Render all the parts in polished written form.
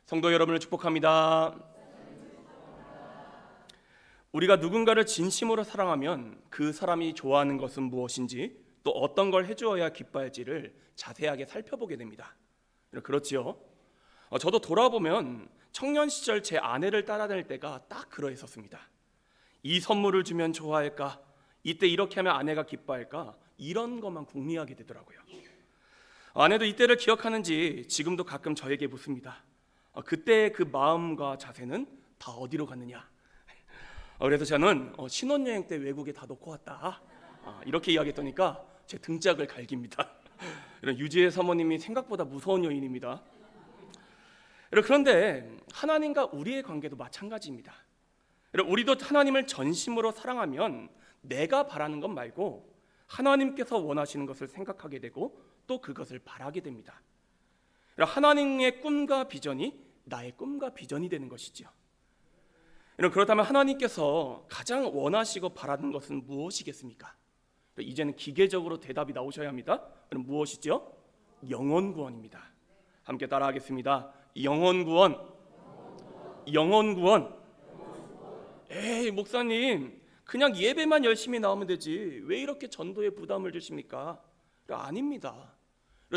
성도 여러분을 축복합니다. 우리가 누군가를 진심으로 사랑하면 그 사람이 좋아하는 것은 무엇인지 또 어떤 걸 해주어야 기뻐할지를 자세하게 살펴보게 됩니다. 그렇지요? 저도 돌아보면 청년 시절 제 아내를 따라다닐 때가 딱 그러했었습니다. 이 선물을 주면 좋아할까? 이때 이렇게 하면 아내가 기뻐할까? 이런 것만 궁리하게 되더라고요. 아내도 이때를 기억하는지 지금도 가끔 저에게 묻습니다. 그때의 그 마음과 자세는 다 어디로 갔느냐? 그래서 저는 신혼여행 때 외국에 다 놓고 왔다 이렇게 이야기했더니까 제 등짝을 갈깁니다. 이런 유지혜 사모님이 생각보다 무서운 여인입니다. 그런데 하나님과 우리의 관계도 마찬가지입니다. 우리도 하나님을 전심으로 사랑하면 내가 바라는 것 말고 하나님께서 원하시는 것을 생각하게 되고 또 그것을 바라게 됩니다. 하나님의 꿈과 비전이 나의 꿈과 비전이 되는 것이죠. 그렇다면 하나님께서 가장 원하시고 바라는 것은 무엇이겠습니까? 이제는 기계적으로 대답이 나오셔야 합니다. 그럼 무엇이죠? 영혼 구원입니다. 함께 따라하겠습니다. 영혼 구원. 영혼 구원. 에이 목사님, 그냥 예배만 열심히 나오면 되지 왜 이렇게 전도에 부담을 주십니까? 아닙니다.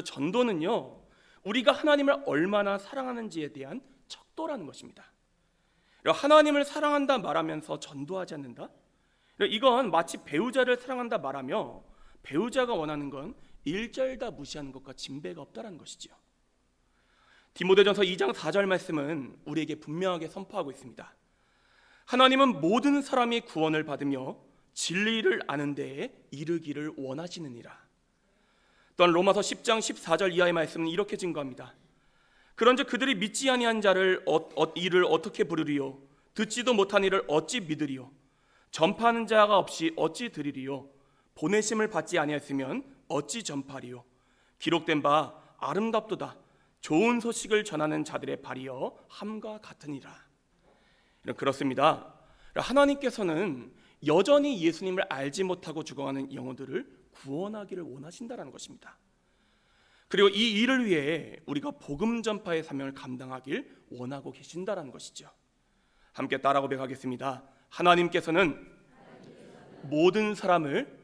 전도는요, 우리가 하나님을 얼마나 사랑하는지에 대한 척도라는 것입니다. 하나님을 사랑한다 말하면서 전도하지 않는다? 이건 마치 배우자를 사랑한다 말하며 배우자가 원하는 건 일절 다 무시하는 것과 진배가 없다는 것이죠. 디모데전서 2장 4절 말씀은 우리에게 분명하게 선포하고 있습니다. 하나님은 모든 사람이 구원을 받으며 진리를 아는 데에 이르기를 원하시느니라. 또한 로마서 10장 14절 이하의 말씀은 이렇게 증거합니다. 그런즉 그들이 믿지 아니한 자를 이를 어떻게 부르리요? 듣지도 못한 이를 어찌 믿으리요? 전파하는 자가 없이 어찌 들으리요? 보내심을 받지 아니했으면 어찌 전파리요? 기록된 바 아름답도다. 좋은 소식을 전하는 자들의 발이여 함과 같으니라. 그렇습니다. 하나님께서는 여전히 예수님을 알지 못하고 죽어가는 영혼들을 구원하기를 원하신다는 것입니다. 그리고 이 일을 위해 우리가 복음 전파의 사명을 감당하길 원하고 계신다는 것이죠. 함께 따라 고백하겠습니다. 하나님께서는 모든 사람을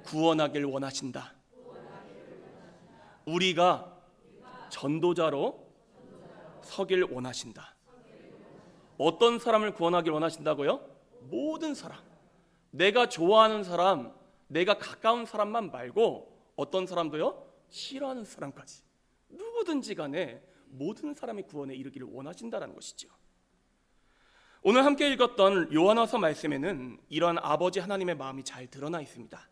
구원하길 원하신다. 우리가 전도자로 서길 원하신다. 어떤 사람을 구원하길 원하신다고요? 모든 사람. 내가 좋아하는 사람, 내가 가까운 사람만 말고 어떤 사람도요? 싫어하는 사람까지 누구든지 간에 모든 사람이 구원에 이르기를 원하신다는 것이죠. 오늘 함께 읽었던 요한화서 말씀에는 이러한 아버지 하나님의 마음이 잘 드러나 있습니다.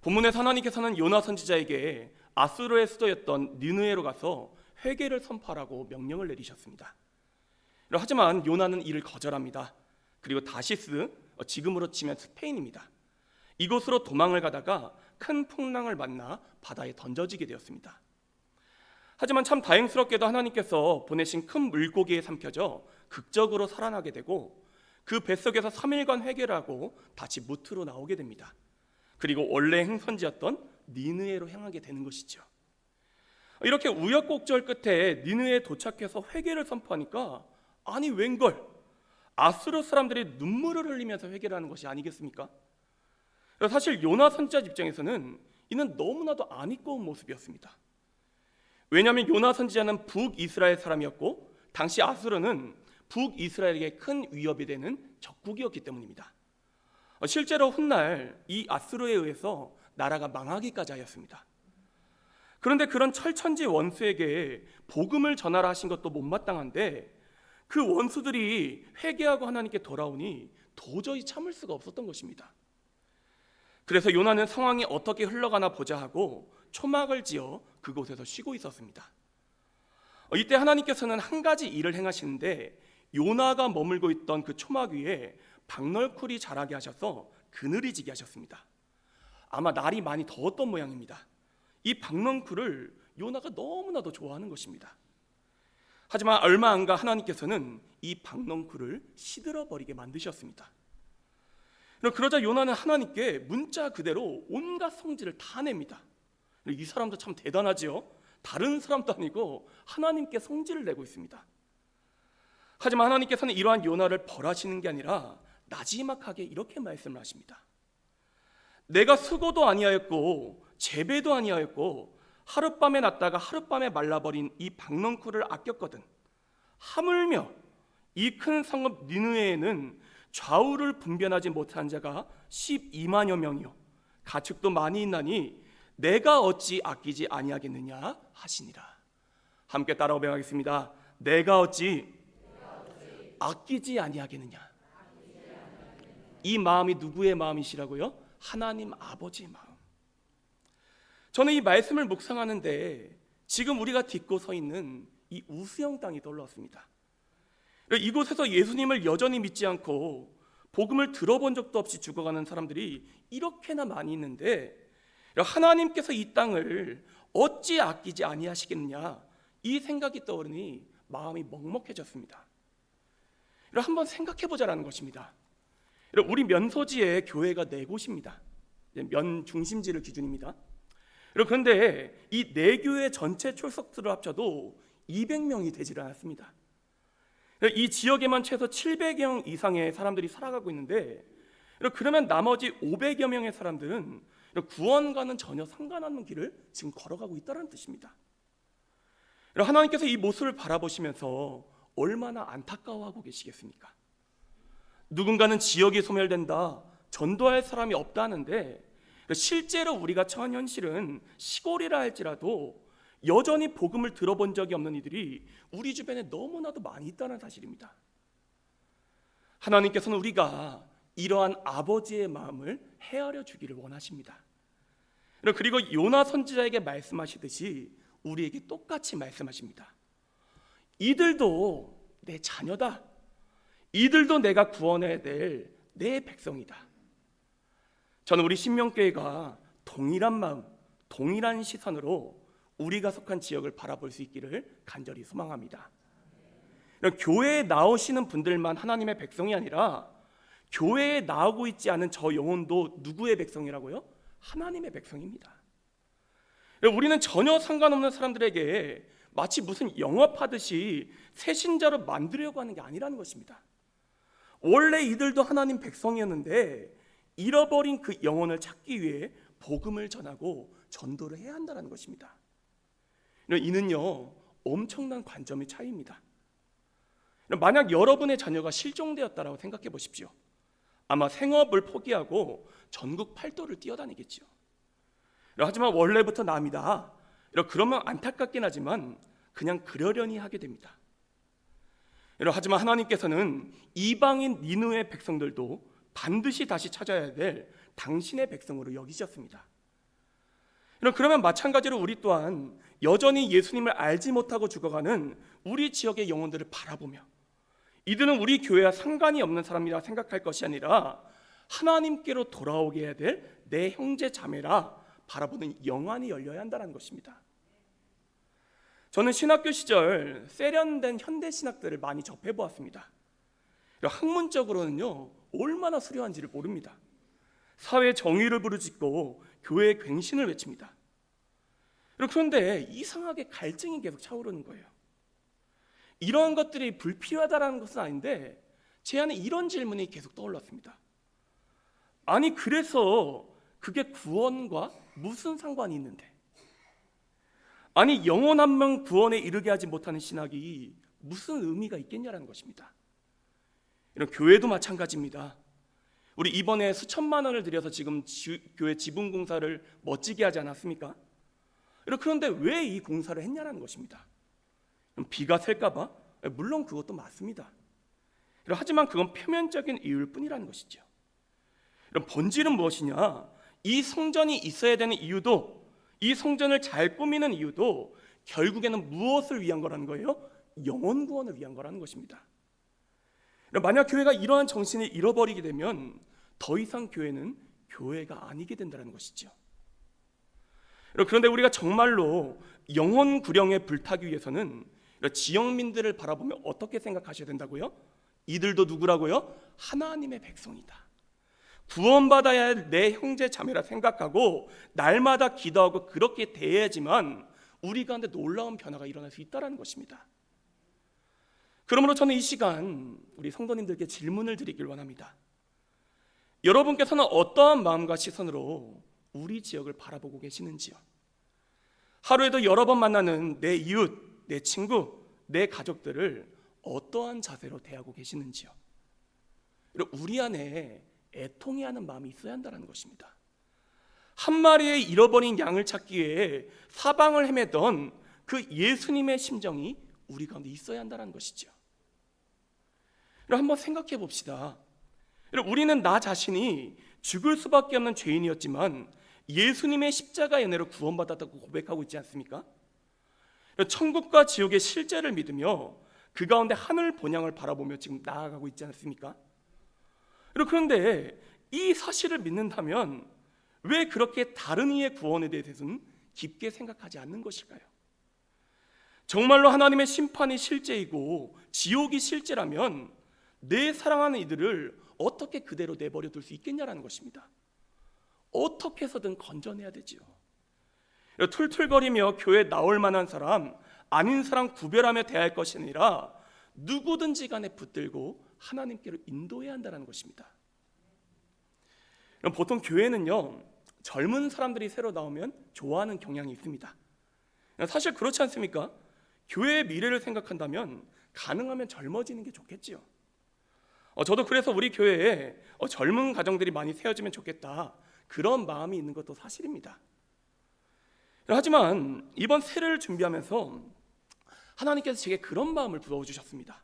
본문에서 하나님께서는 요나 선지자에게 아수르의 수도였던 니느웨로 가서 회개를 선포하라고 명령을 내리셨습니다. 하지만 요나는 이를 거절합니다. 그리고 다시스, 지금으로 치면 스페인입니다. 이곳으로 도망을 가다가 큰 풍랑을 만나 바다에 던져지게 되었습니다. 하지만 참 다행스럽게도 하나님께서 보내신 큰 물고기에 삼켜져 극적으로 살아나게 되고 그 뱃속에서 3일간 회개를 하고 다시 무트로 나오게 됩니다. 그리고 원래 행선지였던 니느웨로 향하게 되는 것이죠. 이렇게 우여곡절 끝에 니느웨에 도착해서 회개를 선포하니까 아니 웬걸 아수르 사람들이 눈물을 흘리면서 회개를 하는 것이 아니겠습니까? 사실 요나 선지자 입장에서는 이는 너무나도 안 이꺼운 모습이었습니다. 왜냐하면 요나 선지자는 북이스라엘 사람이었고 당시 아수르는 북이스라엘에게 큰 위협이 되는 적국이었기 때문입니다. 실제로 훗날 이 아수르에 의해서 나라가 망하기까지 하였습니다. 그런데 그런 철천지 원수에게 복음을 전하라 하신 것도 못마땅한데 그 원수들이 회개하고 하나님께 돌아오니 도저히 참을 수가 없었던 것입니다. 그래서 요나는 상황이 어떻게 흘러가나 보자 하고 초막을 지어 그곳에서 쉬고 있었습니다. 이때 하나님께서는 한 가지 일을 행하시는데 요나가 머물고 있던 그 초막 위에 박널쿨이 자라게 하셔서 그늘이 지게 하셨습니다. 아마 날이 많이 더웠던 모양입니다. 이 박넝쿨을 요나가 너무나도 좋아하는 것입니다. 하지만 얼마 안 가 하나님께서는 이 박넝쿨을 시들어버리게 만드셨습니다. 그러자 요나는 하나님께 문자 그대로 온갖 성질을 다 냅니다. 이 사람도 참 대단하지요. 다른 사람도 아니고 하나님께 성질을 내고 있습니다. 하지만 하나님께서는 이러한 요나를 벌하시는 게 아니라 나지막하게 이렇게 말씀을 하십니다. 내가 수고도 아니하였고 재배도 아니하였고 하룻밤에 났다가 하룻밤에 말라버린 이 박넝쿨을 아꼈거든. 하물며 이 큰 성읍 니느웨에는 좌우를 분별하지 못한 자가 12만여 명이요 가축도 많이 있나니 내가 어찌 아끼지 아니하겠느냐 하시니라. 함께 따라오 배우겠습니다. 내가 어찌 아끼지 아니하겠느냐. 이 마음이 누구의 마음이시라고요? 하나님 아버지의 마음. 저는 이 말씀을 묵상하는데 지금 우리가 딛고 서 있는 이 우수영 땅이 떠올랐습니다. 이곳에서 예수님을 여전히 믿지 않고 복음을 들어본 적도 없이 죽어가는 사람들이 이렇게나 많이 있는데 하나님께서 이 땅을 어찌 아끼지 아니하시겠느냐, 이 생각이 떠오르니 마음이 먹먹해졌습니다. 한번 생각해보자라는 것입니다. 우리 면소지에 교회가 4곳입니다. 면 중심지를 기준입니다. 그런데 이 4교회 전체 출석수를 합쳐도 200명이 되질 않았습니다. 이 지역에만 최소 700명 이상의 사람들이 살아가고 있는데, 그러면 나머지 500여 명의 사람들은 구원과는 전혀 상관없는 길을 지금 걸어가고 있다는 뜻입니다. 하나님께서 이 모습을 바라보시면서 얼마나 안타까워하고 계시겠습니까? 누군가는 지역이 소멸된다, 전도할 사람이 없다 하는데 실제로 우리가 처한 현실은 시골이라 할지라도 여전히 복음을 들어본 적이 없는 이들이 우리 주변에 너무나도 많이 있다는 사실입니다. 하나님께서는 우리가 이러한 아버지의 마음을 헤아려 주기를 원하십니다. 그리고 요나 선지자에게 말씀하시듯이 우리에게 똑같이 말씀하십니다. 이들도 내 자녀다. 이들도 내가 구원해야 될 내 백성이다. 저는 우리 신명교회가 동일한 마음, 동일한 시선으로 우리가 속한 지역을 바라볼 수 있기를 간절히 소망합니다. 교회에 나오시는 분들만 하나님의 백성이 아니라 교회에 나오고 있지 않은 저 영혼도 누구의 백성이라고요? 하나님의 백성입니다. 우리는 전혀 상관없는 사람들에게 마치 무슨 영업하듯이 새신자로 만들려고 하는 게 아니라는 것입니다. 원래 이들도 하나님 백성이었는데 잃어버린 그 영혼을 찾기 위해 복음을 전하고 전도를 해야 한다는 것입니다. 이는요, 엄청난 관점의 차이입니다. 만약 여러분의 자녀가 실종되었다라고 생각해 보십시오. 아마 생업을 포기하고 전국 팔도를 뛰어다니겠죠. 하지만 원래부터 남이다, 그러면 안타깝긴 하지만 그냥 그러려니 하게 됩니다. 하지만 하나님께서는 이방인 니느웨 백성들도 반드시 다시 찾아야 될 당신의 백성으로 여기셨습니다. 그러면 마찬가지로 우리 또한 여전히 예수님을 알지 못하고 죽어가는 우리 지역의 영혼들을 바라보며 이들은 우리 교회와 상관이 없는 사람이라 생각할 것이 아니라 하나님께로 돌아오게 해야 될 내 형제 자매라 바라보는 영안이 열려야 한다는 것입니다. 저는 신학교 시절 세련된 현대 신학들을 많이 접해보았습니다. 학문적으로는요, 얼마나 수려한지를 모릅니다. 사회 정의를 부르짖고 교회의 갱신을 외칩니다. 그런데 이상하게 갈증이 계속 차오르는 거예요. 이러한 것들이 불필요하다는 것은 아닌데 제 안에 이런 질문이 계속 떠올랐습니다. 아니, 그래서 그게 구원과 무슨 상관이 있는데? 아니, 영혼 한 명 구원에 이르게 하지 못하는 신학이 무슨 의미가 있겠냐라는 것입니다. 이런 교회도 마찬가지입니다. 우리 이번에 수천만 원을 들여서 지금 교회 지붕 공사를 멋지게 하지 않았습니까? 그런데 왜 이 공사를 했냐라는 것입니다. 비가 셀까 봐? 물론 그것도 맞습니다. 하지만 그건 표면적인 이유일 뿐이라는 것이죠. 본질은 무엇이냐? 이 성전이 있어야 되는 이유도, 이 성전을 잘 꾸미는 이유도 결국에는 무엇을 위한 거라는 거예요? 영혼 구원을 위한 거라는 것입니다. 만약 교회가 이러한 정신을 잃어버리게 되면 더 이상 교회는 교회가 아니게 된다는 것이죠. 그런데 우리가 정말로 영혼 구령에 불타기 위해서는 지역민들을 바라보며 어떻게 생각하셔야 된다고요? 이들도 누구라고요? 하나님의 백성이다. 구원받아야 할 내 형제 자매라 생각하고 날마다 기도하고 그렇게 대해야지만 우리 가운데 놀라운 변화가 일어날 수 있다는 것입니다. 그러므로 저는 이 시간 우리 성도님들께 질문을 드리길 원합니다. 여러분께서는 어떠한 마음과 시선으로 우리 지역을 바라보고 계시는지요? 하루에도 여러 번 만나는 내 이웃, 내 친구, 내 가족들을 어떠한 자세로 대하고 계시는지요? 우리 안에 애통해하는 마음이 있어야 한다는 것입니다. 한 마리의 잃어버린 양을 찾기 위해 사방을 헤매던 그 예수님의 심정이 우리 가운데 있어야 한다는 것이죠. 한번 생각해 봅시다. 우리는 나 자신이 죽을 수밖에 없는 죄인이었지만 예수님의 십자가 은혜로 구원받았다고 고백하고 있지 않습니까? 천국과 지옥의 실제를 믿으며 그 가운데 하늘 본향을 바라보며 지금 나아가고 있지 않습니까? 그런데 이 사실을 믿는다면 왜 그렇게 다른 이의 구원에 대해서는 깊게 생각하지 않는 것일까요? 정말로 하나님의 심판이 실제이고 지옥이 실제라면 내 사랑하는 이들을 어떻게 그대로 내버려 둘 수 있겠냐라는 것입니다. 어떻게 해서든 건져내야 되지요. 툴툴거리며 교회에 나올 만한 사람, 아닌 사람 구별하며 대할 것이 아니라 누구든지 간에 붙들고 하나님께로 인도해야 한다는 것입니다. 보통 교회는요, 젊은 사람들이 새로 나오면 좋아하는 경향이 있습니다. 사실 그렇지 않습니까? 교회의 미래를 생각한다면 가능하면 젊어지는 게 좋겠지요. 저도 그래서 우리 교회에 젊은 가정들이 많이 세워지면 좋겠다, 그런 마음이 있는 것도 사실입니다. 하지만 이번 세례를 준비하면서 하나님께서 제게 그런 마음을 부어주셨습니다.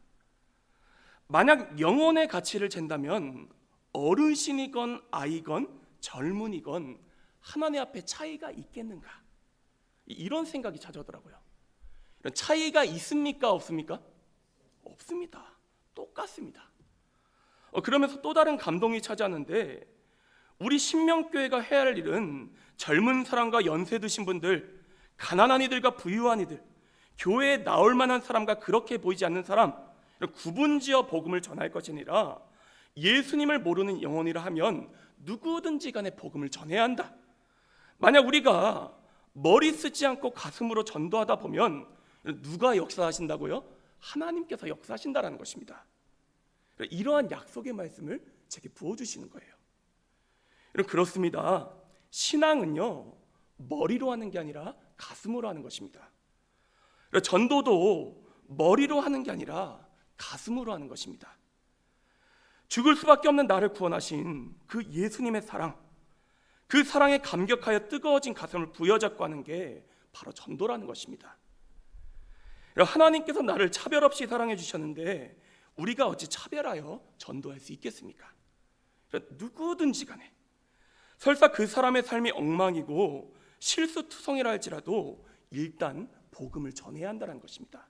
만약 영혼의 가치를 잰다면 어르신이건 아이건 젊은이건 하나님 앞에 차이가 있겠는가, 이런 생각이 찾아오더라고요. 차이가 있습니까? 없습니까? 없습니다. 똑같습니다. 그러면서 또 다른 감동이 찾아왔는데, 우리 신명교회가 해야 할 일은 젊은 사람과 연세 드신 분들, 가난한 이들과 부유한 이들, 교회에 나올 만한 사람과 그렇게 보이지 않는 사람, 구분지어 복음을 전할 것이 아니라 예수님을 모르는 영혼이라 하면 누구든지 간에 복음을 전해야 한다. 만약 우리가 머리 쓰지 않고 가슴으로 전도하다 보면 누가 역사하신다고요? 하나님께서 역사하신다라는 것입니다. 이러한 약속의 말씀을 제게 부어주시는 거예요. 그렇습니다. 신앙은요, 머리로 하는 게 아니라 가슴으로 하는 것입니다. 전도도 머리로 하는 게 아니라 가슴으로 하는 것입니다. 죽을 수밖에 없는 나를 구원하신 그 예수님의 사랑, 그 사랑에 감격하여 뜨거워진 가슴을 부여잡고 하는 게 바로 전도라는 것입니다. 하나님께서 나를 차별 없이 사랑해 주셨는데 우리가 어찌 차별하여 전도할 수 있겠습니까? 누구든지 간에 설사 그 사람의 삶이 엉망이고 실수투성이라 할지라도 일단 복음을 전해야 한다는 것입니다.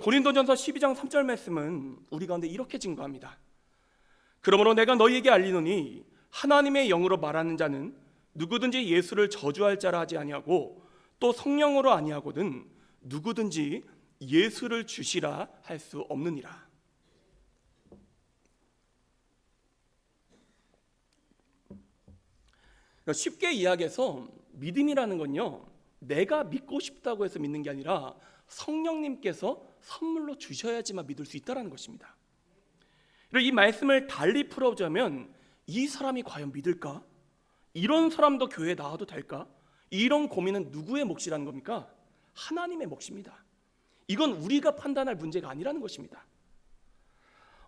고린도전서 12장 3절 말씀은 우리 가운데 이렇게 증거합니다. 그러므로 내가 너희에게 알리노니 하나님의 영으로 말하는 자는 누구든지 예수를 저주할 자라 하지 아니하고 또 성령으로 아니하거든 누구든지 예수를 주시라 할 수 없느니라. 쉽게 이야기해서 믿음이라는 건요, 내가 믿고 싶다고 해서 믿는 게 아니라 성령님께서 선물로 주셔야지만 믿을 수 있다는 것입니다. 이 말씀을 달리 풀어보자면 이 사람이 과연 믿을까? 이런 사람도 교회에 나와도 될까? 이런 고민은 누구의 몫이라는 겁니까? 하나님의 몫입니다. 이건 우리가 판단할 문제가 아니라는 것입니다.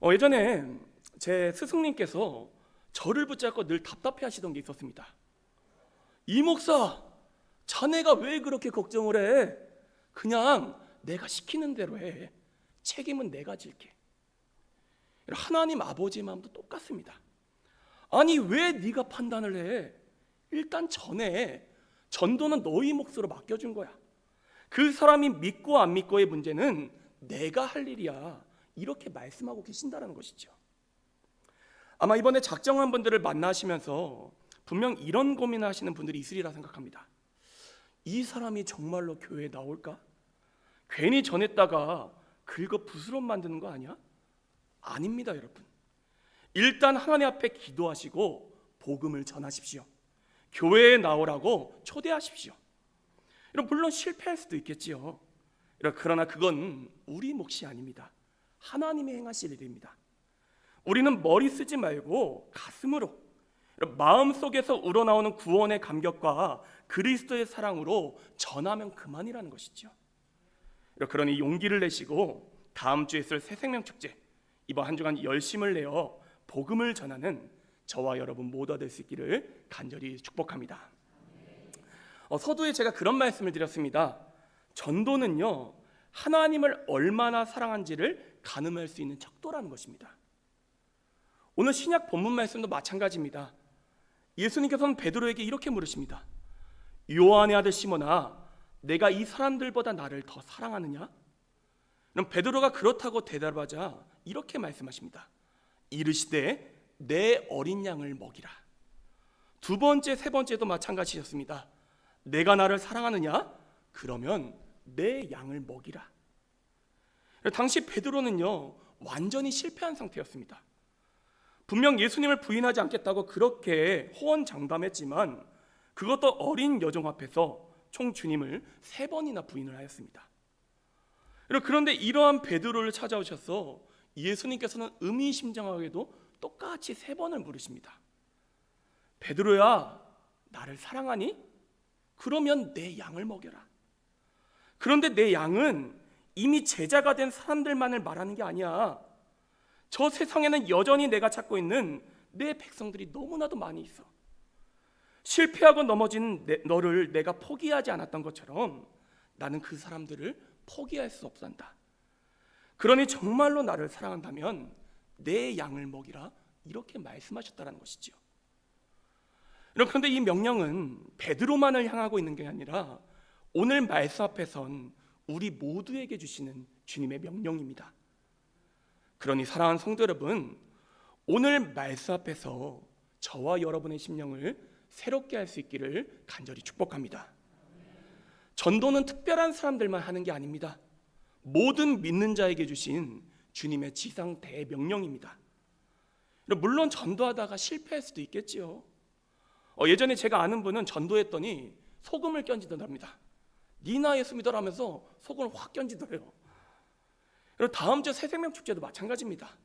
예전에 제 스승님께서 저를 붙잡고 늘 답답해 하시던 게 있었습니다. 이 목사, 자네가 왜 그렇게 걱정을 해? 그냥 내가 시키는 대로 해. 책임은 내가 질게. 하나님 아버지의 마음도 똑같습니다. 아니 왜 네가 판단을 해? 일단 전해. 전도는 너희 몫으로 맡겨준 거야. 그 사람이 믿고 안 믿고의 문제는 내가 할 일이야. 이렇게 말씀하고 계신다는 것이죠. 아마 이번에 작정한 분들을 만나시면서 분명 이런 고민을 하시는 분들이 있으리라 생각합니다. 이 사람이 정말로 교회에 나올까? 괜히 전했다가 긁어 부스럼 만드는 거 아니야? 아닙니다, 여러분. 일단 하나님 앞에 기도하시고 복음을 전하십시오. 교회에 나오라고 초대하십시오. 물론 실패할 수도 있겠지요. 그러나 그건 우리 몫이 아닙니다. 하나님이 행하실 일입니다. 우리는 머리 쓰지 말고 가슴으로, 마음속에서 우러나오는 구원의 감격과 그리스도의 사랑으로 전하면 그만이라는 것이죠. 그러니 용기를 내시고 다음 주에 있을 새생명 축제, 이번 한 주간 열심을 내어 복음을 전하는 저와 여러분 모두가 될 수 있기를 간절히 축복합니다. 서두에 제가 그런 말씀을 드렸습니다. 전도는요, 하나님을 얼마나 사랑한지를 가늠할 수 있는 척도라는 것입니다. 오늘 신약 본문 말씀도 마찬가지입니다. 예수님께서는 베드로에게 이렇게 물으십니다. 요한의 아들 시몬아, 내가 이 사람들보다 나를 더 사랑하느냐? 그럼 베드로가 그렇다고 대답하자 이렇게 말씀하십니다. 이르시되 내 어린 양을 먹이라. 두 번째, 세 번째도 마찬가지였습니다. 내가 나를 사랑하느냐? 그러면 내 양을 먹이라. 당시 베드로는요, 완전히 실패한 상태였습니다. 분명 예수님을 부인하지 않겠다고 그렇게 호언장담했지만 그것도 어린 여종 앞에서 총 주님을 3번이나 부인을 하였습니다. 그런데 이러한 베드로를 찾아오셔서 예수님께서는 의미심장하게도 똑같이 3번을 물으십니다. 베드로야, 나를 사랑하니? 그러면 내 양을 먹여라. 그런데 내 양은 이미 제자가 된 사람들만을 말하는 게 아니야. 저 세상에는 여전히 내가 찾고 있는 내 백성들이 너무나도 많이 있어. 실패하고 넘어진 너를 내가 포기하지 않았던 것처럼 나는 그 사람들을 포기할 수 없단다. 그러니 정말로 나를 사랑한다면 내 양을 먹이라, 이렇게 말씀하셨다는 것이죠. 그런데 이 명령은 베드로만을 향하고 있는 게 아니라 오늘 말씀 앞에 선 우리 모두에게 주시는 주님의 명령입니다. 그러니 사랑하는 성도 여러분, 오늘 말씀 앞에서 저와 여러분의 심령을 새롭게 할 수 있기를 간절히 축복합니다. 전도는 특별한 사람들만 하는 게 아닙니다. 모든 믿는 자에게 주신 주님의 지상 대명령입니다. 물론 전도하다가 실패할 수도 있겠지요. 예전에 제가 아는 분은 전도했더니 소금을 견지더랍니다. 니나 예수 믿어라면서 소금을 확 견지더래요. 다음 주 새생명 축제도 마찬가지입니다.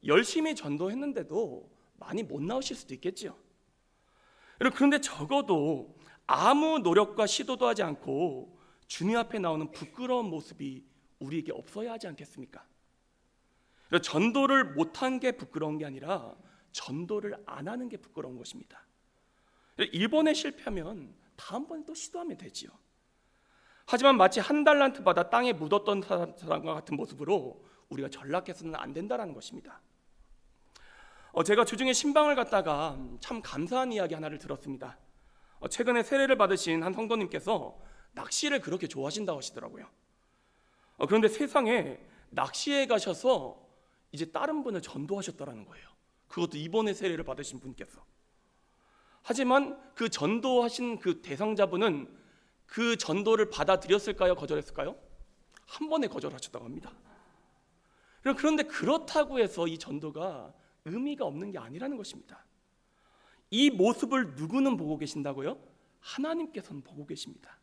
열심히 전도했는데도 많이 못 나오실 수도 있겠죠. 그런데 적어도 아무 노력과 시도도 하지 않고 주님 앞에 나오는 부끄러운 모습이 우리에게 없어야 하지 않겠습니까? 전도를 못한 게 부끄러운 게 아니라 전도를 안 하는 게 부끄러운 것입니다. 이번에 실패하면 다음번에 또 시도하면 되지요. 하지만 마치 한 달란트 받아 땅에 묻었던 사람과 같은 모습으로 우리가 전락해서는 안 된다는 것입니다. 제가 주중에 신방을 갔다가 참 감사한 이야기 하나를 들었습니다. 최근에 세례를 받으신 한 성도님께서 낚시를 그렇게 좋아하신다고 하시더라고요. 그런데 세상에 낚시에 가셔서 이제 다른 분을 전도하셨다는 거예요. 그것도 이번에 세례를 받으신 분께서. 하지만 그 전도하신 그 대상자분은 그 전도를 받아들였을까요? 거절했을까요? 한 번에 거절하셨다고 합니다. 그런데 그렇다고 해서 이 전도가 의미가 없는 게 아니라는 것입니다. 이 모습을 누구는 보고 계신다고요? 하나님께서는 보고 계십니다.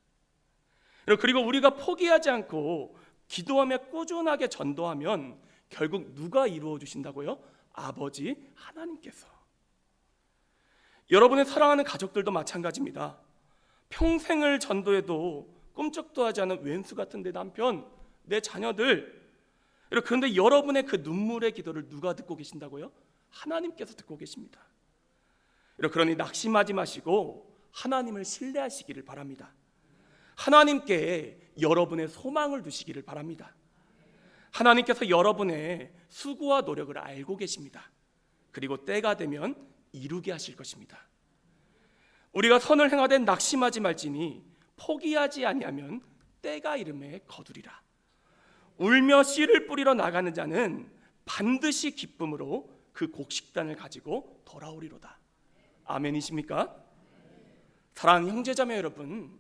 그리고 우리가 포기하지 않고 기도하며 꾸준하게 전도하면 결국 누가 이루어 주신다고요? 아버지 하나님께서. 여러분의 사랑하는 가족들도 마찬가지입니다. 평생을 전도해도 꿈쩍도 하지 않은 왼수 같은 내 남편, 내 자녀들. 그런데 여러분의 그 눈물의 기도를 누가 듣고 계신다고요? 하나님께서 듣고 계십니다. 그러니 낙심하지 마시고 하나님을 신뢰하시기를 바랍니다. 하나님께 여러분의 소망을 두시기를 바랍니다. 하나님께서 여러분의 수고와 노력을 알고 계십니다. 그리고 때가 되면 이루게 하실 것입니다. 우리가 선을 행하되 낙심하지 말지니 포기하지 아니하면 때가 이름에 거두리라. 울며 씨를 뿌리러 나가는 자는 반드시 기쁨으로 그 곡식단을 가지고 돌아오리로다. 아멘이십니까? 사랑하는 형제자매 여러분,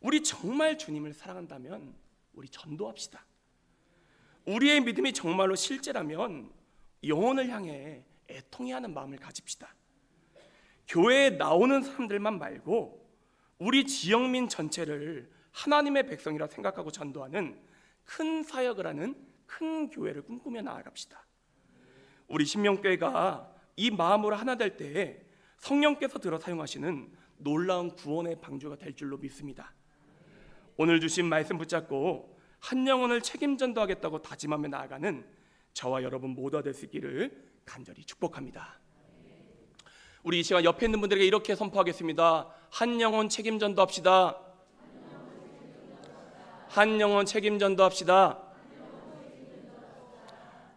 우리 정말 주님을 사랑한다면 우리 전도합시다. 우리의 믿음이 정말로 실제라면 영혼을 향해 애통해하는 마음을 가집시다. 교회에 나오는 사람들만 말고 우리 지역민 전체를 하나님의 백성이라 생각하고 전도하는 큰 사역을 하는 큰 교회를 꿈꾸며 나아갑시다. 우리 신명교회가 이 마음으로 하나 될 때에 성령께서 들어 사용하시는 놀라운 구원의 방주가 될 줄로 믿습니다. 오늘 주신 말씀 붙잡고 한 영혼을 책임전도하겠다고 다짐하며 나아가는 저와 여러분 모두가 될 수 있기를 간절히 축복합니다. 우리 이 시간 옆에 있는 분들에게 이렇게 선포하겠습니다. 한 영혼 책임전도합시다. 한 영혼 책임전도합시다.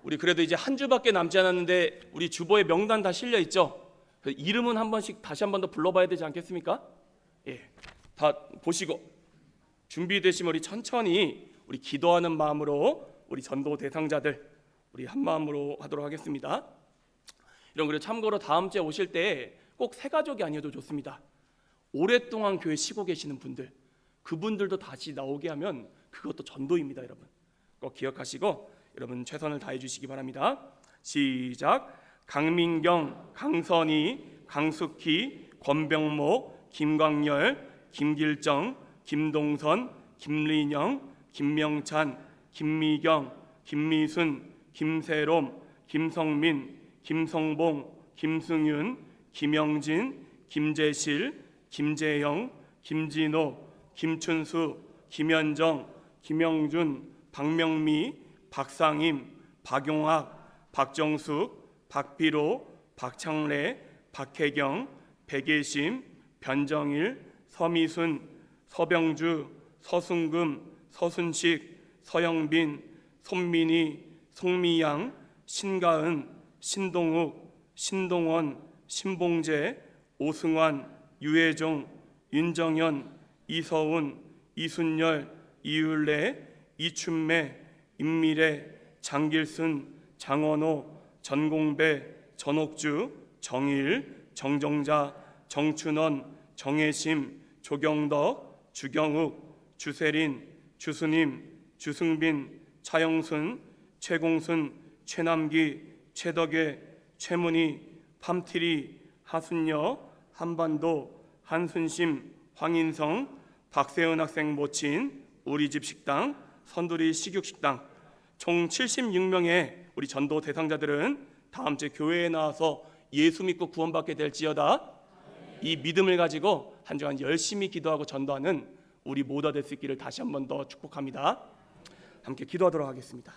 우리 그래도 이제 한 주밖에 남지 않았는데 우리 주보에 명단 다 실려 있죠? 이름은 한 번씩 다시 한 번 더 불러봐야 되지 않겠습니까? 예, 다 보시고 준비되시면 우리 천천히 우리 기도하는 마음으로 우리 전도 대상자들 우리 한 마음으로 하도록 하겠습니다. 이런 그리고 참고로 다음 주에 오실 때 꼭 새 가족이 아니어도 좋습니다. 오랫동안 교회 쉬고 계시는 분들, 그분들도 다시 나오게 하면 그것도 전도입니다. 여러분 꼭 기억하시고 여러분 최선을 다해 주시기 바랍니다. 시작. 강민경, 강선희, 강숙희, 권병모, 김광열, 김길정, 김동선, 김린영, 김명찬, 김미경, 김미순, 김세롬, 김성민, 김성봉, 김승윤, 김영진, 김재실, 김재영, 김진호, 김춘수, 김현정, 김영준, 박명미, 박상임, 박용학, 박정숙, 박비로, 박창래, 박혜경, 백예심, 변정일, 서미순, 서병주, 서승금, 서순식, 서영빈, 손민희, 송미양, 신가은, 신동욱, 신동원, 신봉재, 오승환, 유혜종, 윤정현, 이서훈, 이순열, 이율래, 이춘매, 임미래, 장길순, 장원호, 전공배, 전옥주, 정일, 정정자, 정춘원, 정혜심, 조경덕, 주경욱, 주세린, 주수님, 주승빈, 차영순, 최공순, 최남기, 최덕애, 최문희, 밤티리, 하순여, 한반도, 한순심, 황인성, 박세은 학생 모친, 우리집 식당, 선두리 식육식당 총 76명의 우리 전도 대상자들은 다음 주에 교회에 나와서 예수 믿고 구원받게 될지어다. 이 믿음을 가지고 한 주간 열심히 기도하고 전도하는 우리 모두가 될 수 있기를 다시 한 번 더 축복합니다. 함께 기도하도록 하겠습니다.